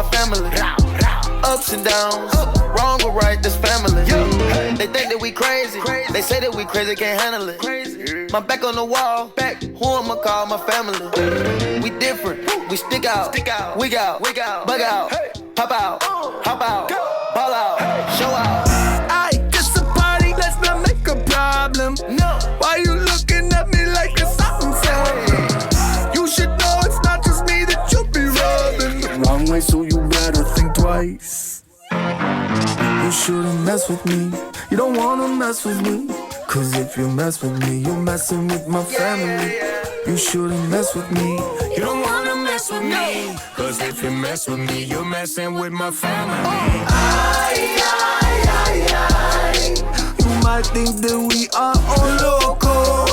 my family. Ups and downs, wrong or right, this family. They think that we crazy. They say that we crazy, can't handle it. My back on the wall, who I'ma call my family? We different, we stick out, wig out, bug out, pop out, hop out, ball out, show out. Aight, just a party, let's not make a problem. No, Why you looking at me like it's something? You should know it's not just me that you be rubbing. Wrong way, so you better think twice. You shouldn't mess with me. You don't wanna mess with me. Cause if you mess with me, you're messing with my family. You shouldn't mess with me. You don't wanna mess with me. Cause if you mess with me, you're messing with my family. You might think that we are all loco.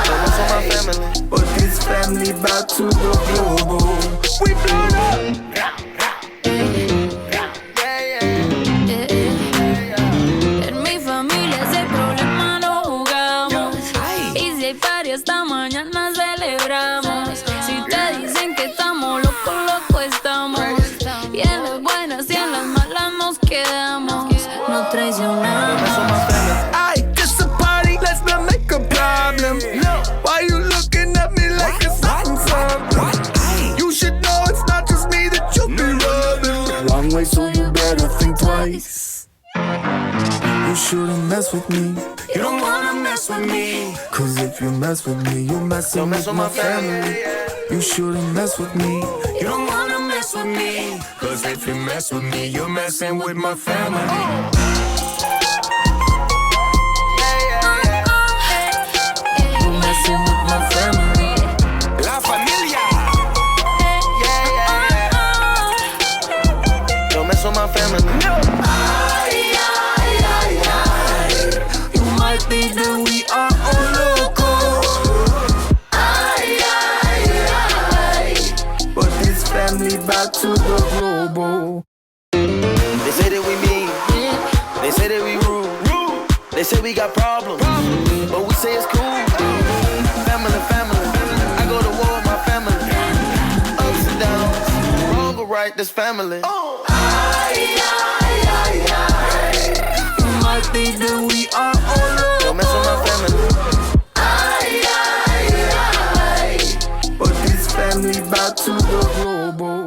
don't mess with my family. But this family bout to go global. We blown up. En mi familia ese problema no jugamos. Y si hay party esta mañana celebramos. Si te dicen que estamos locos, locos estamos. Y en las buenas y en las malas nos quedamos. No traicionamos. Aight, just a party, let's not make a problem. Why you looking at me like it's something? You should know it's not just me that you be rubbing. Wrong way, so you better think twice. You shouldn't mess with me. You don't wanna mess with me. Cause if you mess with me, you're messing with my family. You shouldn't mess with me. You don't wanna mess with me. Cause if you mess with me, you're messing with my family. You're messing with my family. La familia. Don't mess with my family. You might think that we are all loco. But this family bout to go global. They say that we mean, they say that we rude. They say we got problems, but we say it's cool. Family, family, I go to war with my family. Ups and downs, wrong or right, this family. You might think that we are all loco. Don't mess with my family. But this family bout to go global.